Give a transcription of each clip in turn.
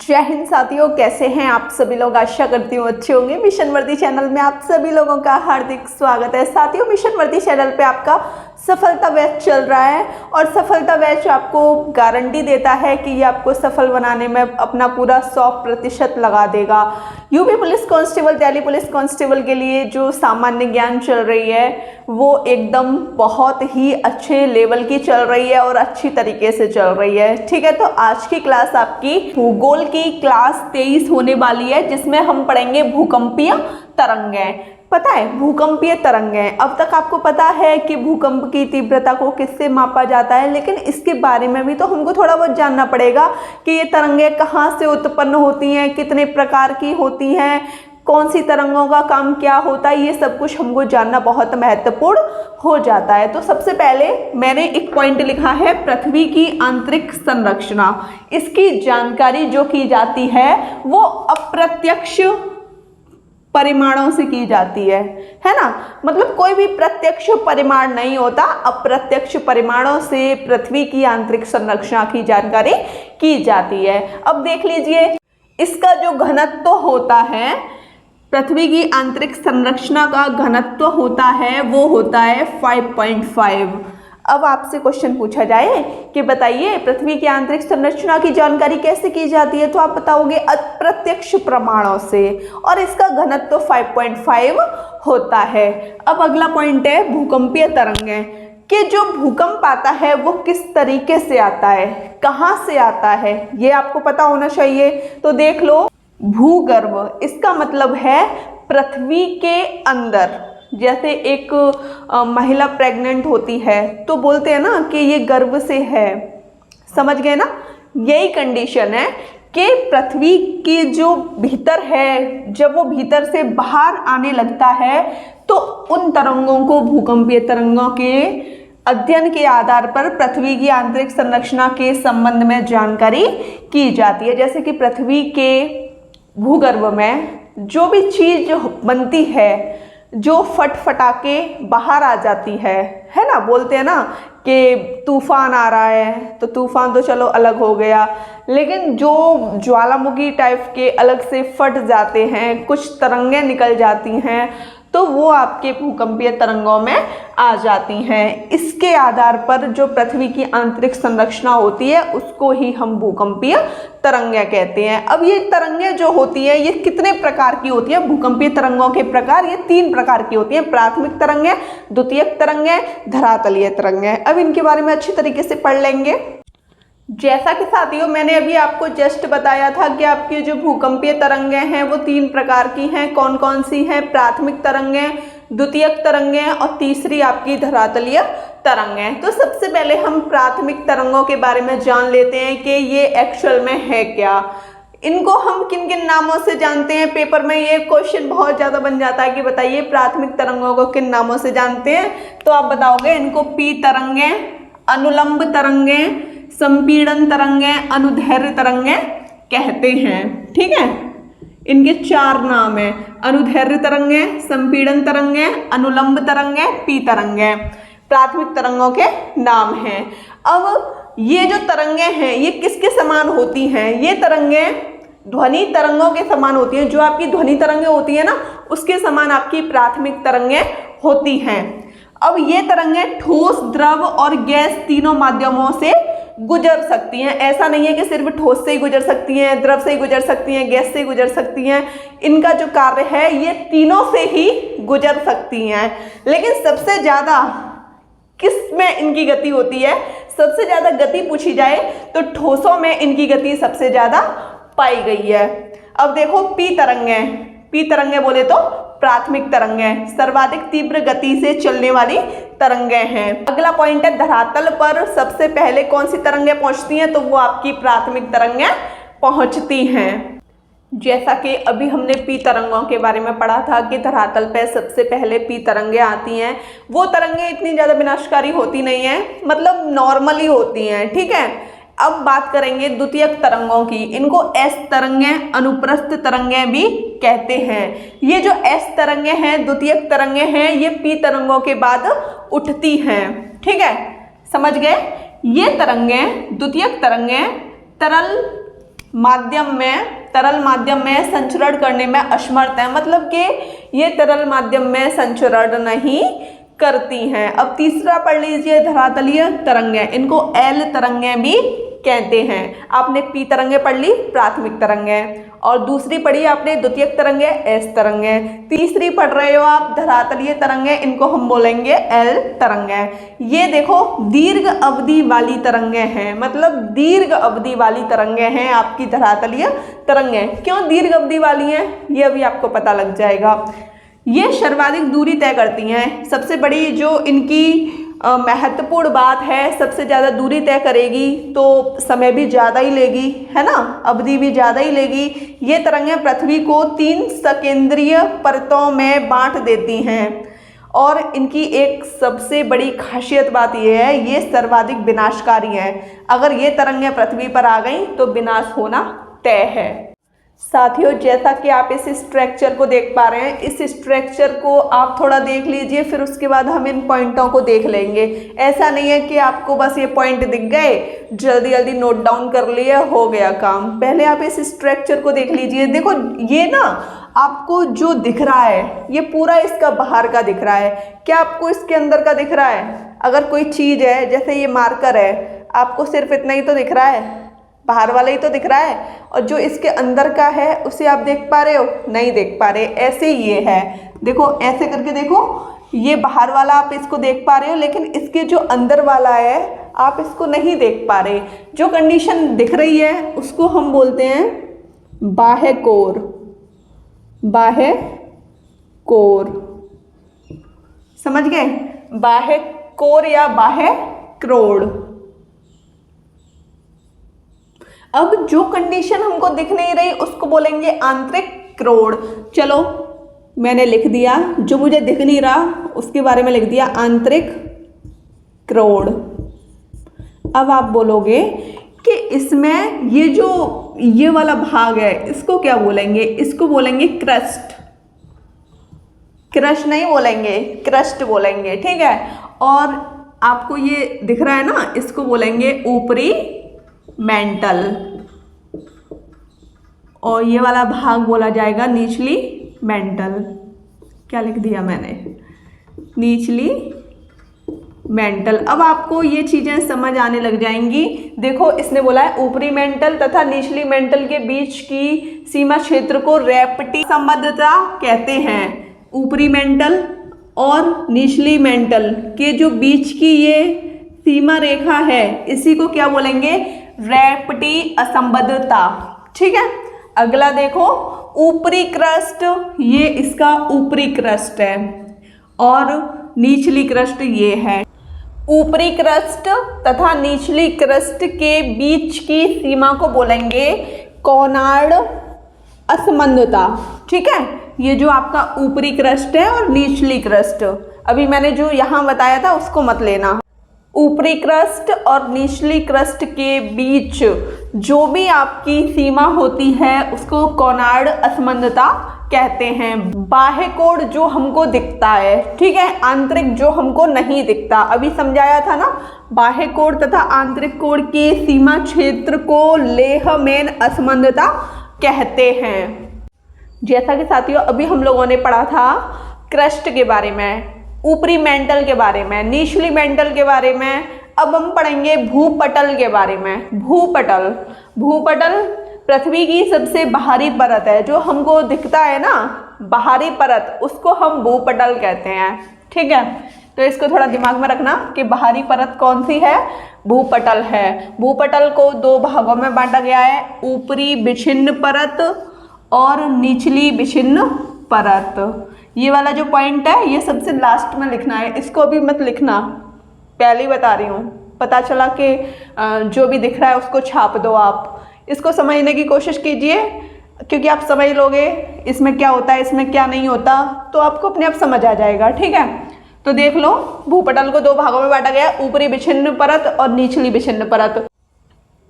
जय हिंद साथियों, कैसे हैं आप सभी लोग। आशा करती हूँ अच्छे होंगे। मिशन वर्दी चैनल में आप सभी लोगों का हार्दिक स्वागत है। साथियों, मिशन वर्दी चैनल पे आपका सफलता बैच चल रहा है और सफलता बैच आपको गारंटी देता है कि ये आपको सफल बनाने में अपना पूरा 100% लगा देगा। UP police constable, Delhi police constable के लिए जो सामान्य ज्ञान चल रही है वो एकदम बहुत ही अच्छे लेवल की चल रही है और अच्छी तरीके से चल रही है। ठीक है, तो आज की क्लास आपकी भूगोल की क्लास 23 होने वाली है, जिसमें हम पढ़ेंगे भूकंपीय तरंगें। पता है भूकंपीय तरंगें, अब तक आपको पता है कि भूकंप की तीव्रता को किससे मापा जाता है, लेकिन इसके बारे में भी तो हमको थोड़ा बहुत जानना पड़ेगा कि ये तरंगें कहाँ से उत्पन्न होती हैं, कितने प्रकार की होती हैं, कौन सी तरंगों का काम क्या होता है, ये सब कुछ हमको जानना बहुत महत्वपूर्ण हो जाता है। तो सबसे पहले मैंने एक पॉइंट लिखा है, पृथ्वी की आंतरिक संरचना। इसकी जानकारी जो की जाती है वो अप्रत्यक्ष परिमाणों से की जाती है ना। मतलब कोई भी प्रत्यक्ष परिमाण नहीं होता, अप्रत्यक्ष परिमाणों से पृथ्वी की आंतरिक संरचना की जानकारी की जाती है। अब देख लीजिए, इसका जो घनत्व होता है, पृथ्वी की आंतरिक संरचना का घनत्व होता है वो होता है 5.5। अब आपसे क्वेश्चन पूछा जाए कि बताइए पृथ्वी की आंतरिक संरचना की जानकारी कैसे की जाती है, तो आप बताओगे अप्रत्यक्ष प्रमाणों से, और इसका घनत्व 5.5 होता है। अब अगला पॉइंट है भूकंपीय तरंगें, कि जो भूकंप आता है वो किस तरीके से आता है, कहाँ से आता है, ये आपको पता होना चाहिए। तो देख लो, भूगर्भ, इसका मतलब है पृथ्वी के अंदर। जैसे एक महिला प्रेग्नेंट होती है तो बोलते हैं ना कि ये गर्भ से है, समझ गए ना। यही कंडीशन है कि पृथ्वी की जो भीतर है, जब वो भीतर से बाहर आने लगता है तो उन तरंगों को भूकंपीय तरंगों के अध्ययन के आधार पर पृथ्वी की आंतरिक संरचना के संबंध में जानकारी की जाती है। जैसे कि पृथ्वी के भूगर्भ में जो भी चीज बनती है, जो फटफटा के बाहर आ जाती है ना। बोलते हैं ना कि तूफान आ रहा है, तो तूफान तो चलो अलग हो गया, लेकिन जो ज्वालामुखी टाइप के अलग से फट जाते हैं, कुछ तरंगें निकल जाती हैं, तो वो आपके भूकंपीय तरंगों में आ जाती हैं। इसके आधार पर जो पृथ्वी की आंतरिक संरचना होती है उसको ही हम भूकंपीय तरंगें कहते हैं। अब ये तरंगें जो होती है ये कितने प्रकार की होती है, भूकंपीय तरंगों के प्रकार ये 3 प्रकार की होती हैं, प्राथमिक तरंगें, द्वितीयक तरंगें, धरातलीय तरंगें। अब इनके बारे में अच्छी तरीके से पढ़ लेंगे। जैसा कि साथियों मैंने अभी आपको जस्ट बताया था कि आपकी जो भूकंपीय तरंगें हैं वो 3 प्रकार की हैं। कौन कौन सी हैं? प्राथमिक तरंगें, द्वितीयक तरंगें और तीसरी आपकी धरातलीय तरंगें। तो सबसे पहले हम प्राथमिक तरंगों के बारे में जान लेते हैं कि ये एक्चुअल में है क्या। इनको हम किन किन नामों से जानते हैं, पेपर में ये क्वेश्चन बहुत ज़्यादा बन जाता है कि बताइए प्राथमिक तरंगों को किन नामों से जानते हैं, तो आप बताओगे इनको पी तरंगें, अनुलंब तरंगें, संपीड़न तरंगें, अनुदैर्घ्य तरंगें कहते हैं। ठीक है, इनके 4 नाम हैं, अनुदैर्घ्य तरंगें, संपीड़न तरंगें, अनुलंब तरंगें, पी तरंगें, प्राथमिक तरंगों के नाम हैं। अब ये जो तरंगें हैं ये किसके समान होती हैं? ये तरंगें ध्वनि तरंगों के समान होती हैं। जो आपकी ध्वनि तरंगें होती है ना, उसके समान आपकी प्राथमिक तरंगें होती हैं। अब ये तरंगें ठोस, द्रव और गैस तीनों माध्यमों से गुजर सकती हैं। ऐसा नहीं है कि सिर्फ ठोस से ही गुजर सकती हैं, द्रव से ही गुजर सकती हैं, गैस से ही गुजर सकती हैं। इनका जो कार्य है ये तीनों से ही गुजर सकती हैं। लेकिन सबसे ज़्यादा किस में इनकी गति होती है? सबसे ज़्यादा गति पूछी जाए तो ठोसों में इनकी गति सबसे ज़्यादा पाई गई है। अब देखो पी तरंगें, पी तरंगें बोले तो प्राथमिक तरंगें, सर्वाधिक तीव्र गति से चलने वाली तरंगें हैं। अगला पॉइंट है धरातल पर सबसे पहले कौन सी तरंगें पहुंचती हैं, तो वो आपकी प्राथमिक तरंगें पहुंचती हैं। जैसा कि अभी हमने पी तरंगों के बारे में पढ़ा था कि धरातल पर सबसे पहले पी तरंगें आती हैं। वो तरंगें इतनी ज़्यादा विनाशकारी होती नहीं हैं, मतलब नॉर्मली होती हैं। ठीक है, अब बात करेंगे द्वितीयक तरंगों की। इनको एस तरंगें, अनुप्रस्थ तरंगें भी कहते हैं। ये जो एस तरंगें हैं, द्वितीयक तरंगें हैं, ये पी तरंगों के बाद उठती हैं। ठीक है, समझ गए। ये तरंगें, द्वितीयक तरंगें तरल माध्यम में, तरल माध्यम में संचरण करने में असमर्थ है, मतलब कि ये तरल माध्यम में संचरण नहीं करती हैं। अब तीसरा पढ़ लीजिए, धरातलीय तरंगें, इनको एल तरंगें भी कहते हैं। आपने पी तरंगे पढ़ ली, प्राथमिक तरंगें, और दूसरी पढ़ी आपने द्वितीयक तरंगे, एस तरंगें। तीसरी पढ़ रहे हो आप धरातलीय तरंगें, इनको हम बोलेंगे एल तरंगें। ये देखो दीर्घ अवधि वाली तरंगें हैं, मतलब दीर्घ अवधि वाली तरंगें हैं आपकी धरातलीय तरंगें। क्यों दीर्घ अवधि वाली हैं, ये अभी आपको पता लग जाएगा। ये सर्वाधिक दूरी तय करती हैं। सबसे बड़ी जो इनकी महत्वपूर्ण बात है, सबसे ज़्यादा दूरी तय करेगी तो समय भी ज़्यादा ही लेगी, है ना, अवधि भी ज़्यादा ही लेगी। ये तरंगें पृथ्वी को 3 सकेंद्रीय परतों में बांट देती हैं, और इनकी एक सबसे बड़ी खासियत बात यह है, ये सर्वाधिक विनाशकारी हैं। अगर ये तरंगें पृथ्वी पर आ गई तो विनाश होना तय है। साथियों, जैसा कि आप इस स्ट्रक्चर को देख पा रहे हैं, इस स्ट्रक्चर को आप थोड़ा देख लीजिए, फिर उसके बाद हम इन पॉइंटों को देख लेंगे। ऐसा नहीं है कि आपको बस ये पॉइंट दिख गए, जल्दी जल्दी नोट डाउन कर लिए, हो गया काम। पहले आप इस स्ट्रक्चर को देख लीजिए। देखो ये ना आपको जो दिख रहा है, ये पूरा इसका बाहर का दिख रहा है। क्या आपको इसके अंदर का दिख रहा है? अगर कोई चीज़ है, जैसे ये मार्कर है, आपको सिर्फ इतना ही तो दिख रहा है, बाहर वाला ही तो दिख रहा है, और जो इसके अंदर का है उसे आप देख पा रहे हो? नहीं देख पा रहे। ऐसे ही ये है, देखो ऐसे करके देखो, ये बाहर वाला आप इसको देख पा रहे हो, लेकिन इसके जो अंदर वाला है आप इसको नहीं देख पा रहे। जो कंडीशन दिख रही है उसको हम बोलते हैं बाह्य कोर। बाह्य कोर, समझ गए? बाह्य कोर या बाह्य क्रोड़। अब जो कंडीशन हमको दिख नहीं रही उसको बोलेंगे आंतरिक क्रोड़। चलो मैंने लिख दिया, जो मुझे दिख नहीं रहा उसके बारे में लिख दिया आंतरिक क्रोड़। अब आप बोलोगे कि इसमें ये जो ये वाला भाग है इसको क्या बोलेंगे? इसको बोलेंगे क्रस्ट। क्रस्ट नहीं बोलेंगे, क्रस्ट बोलेंगे, ठीक है। और आपको ये दिख रहा है ना, इसको बोलेंगे ऊपरी मेंटल, और ये वाला भाग बोला जाएगा निचली मेंटल। क्या लिख दिया मैंने? निचली मेंटल। अब आपको ये चीज़ें समझ आने लग जाएंगी। देखो इसने बोला है ऊपरी मेंटल तथा निचली मेंटल के बीच की सीमा क्षेत्र को रैप्टी संबद्धता कहते हैं। ऊपरी मेंटल और निचली मेंटल के जो बीच की ये सीमा रेखा है, इसी को क्या बोलेंगे? रैप्टी असंबद्धता, ठीक है। अगला देखो, ऊपरी क्रस्ट, ये इसका ऊपरी क्रस्ट है, और निचली क्रस्ट ये है। ऊपरी क्रस्ट तथा निचली क्रस्ट के बीच की सीमा को बोलेंगे कोनार्ड असमंदता, ठीक है। ये जो आपका ऊपरी क्रस्ट है और निचली क्रस्ट, अभी मैंने जो यहाँ बताया था उसको मत लेना। ऊपरी क्रस्ट और निचली क्रस्ट के बीच जो भी आपकी सीमा होती है उसको कोनार्ड असमंदता कहते हैं। बाह्य कोण जो हमको दिखता है, ठीक है, आंतरिक जो हमको नहीं दिखता। अभी समझाया था ना, बाह्य कोण तथा आंतरिक कोण के सीमा क्षेत्र को लेहमैन असमंदता कहते हैं। जैसा कि साथियों अभी हम लोगों ने पढ़ा था क्रस्ट के बारे में, ऊपरी मेंटल के बारे में, निचली मेंटल के बारे में। अब हम पढ़ेंगे भूपटल के बारे में। भूपटल, भूपटल पृथ्वी की सबसे बाहरी परत है, जो हमको दिखता है ना बाहरी परत, उसको हम भूपटल कहते हैं, ठीक है। तो इसको थोड़ा दिमाग में रखना कि बाहरी परत कौन सी है? भूपटल है। भूपटल को 2 भागों में बांटा गया है, ऊपरी विच्छिन्न परत और निचली विच्छिन्न परत। ये वाला जो पॉइंट है ये सबसे लास्ट में लिखना है, इसको भी मत लिखना, पहले ही बता रही हूँ। पता चला कि जो भी दिख रहा है उसको छाप दो। आप इसको समझने की कोशिश कीजिए, क्योंकि आप समझ लोगे इसमें क्या होता है, इसमें क्या नहीं होता, तो आपको अपने आप समझ आ जाएगा, ठीक है। तो देख लो, भूपटल को 2 भागों में बांटा गया, ऊपरी विच्छिन्न परत और निचली विच्छिन्न परत।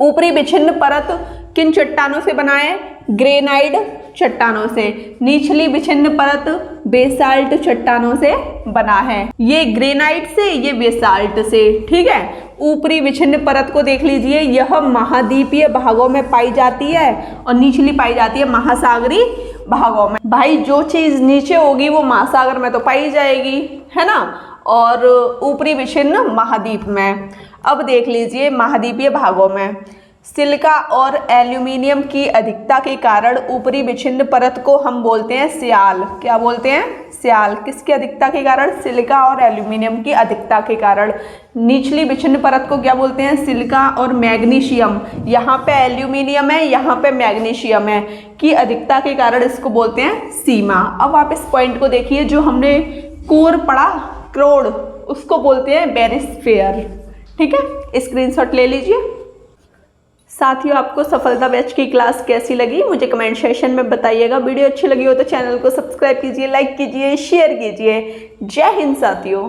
ऊपरी विच्छिन्न परत किन चट्टानों से बना है? ग्रेनाइट चट्टानों से। निचली विच्छिन्न परत बेसाल्ट चट्टानों से बना है। ये ग्रेनाइट से, ये बेसाल्ट से, ठीक है। ऊपरी विच्छिन्न परत को देख लीजिए, यह महाद्वीपीय भागों में पाई जाती है और निचली पाई जाती है महासागरीय भागों में। भाई जो चीज़ नीचे होगी वो महासागर में तो पाई जाएगी, है ना, और ऊपरी विच्छिन्न महाद्वीप में। अब देख लीजिए महाद्वीपीय भागों में सिलिका और एल्यूमिनियम की अधिकता के कारण ऊपरी विच्छिन्न परत को हम बोलते हैं स्याल। क्या बोलते हैं? स्याल। किसकी अधिकता के कारण? सिलिका और एल्यूमिनियम की अधिकता के कारण। निचली विच्छिन्न परत को क्या बोलते हैं? सिलिका और मैग्नीशियम। यहाँ पे एल्यूमिनियम है, यहाँ पे मैग्नीशियम है, की अधिकता के कारण इसको बोलते हैं सीमा। अब आप इस पॉइंट को देखिए, जो हमने कोर पढ़ा क्रोड, उसको बोलते हैं बेरिस्फेयर। ठीक है, स्क्रीनशॉट ले लीजिए। साथियों, आपको सफलता बैच की क्लास कैसी लगी मुझे कमेंट सेक्शन में बताइएगा। वीडियो अच्छी लगी हो तो चैनल को सब्सक्राइब कीजिए, लाइक कीजिए, शेयर कीजिए। जय हिंद साथियों।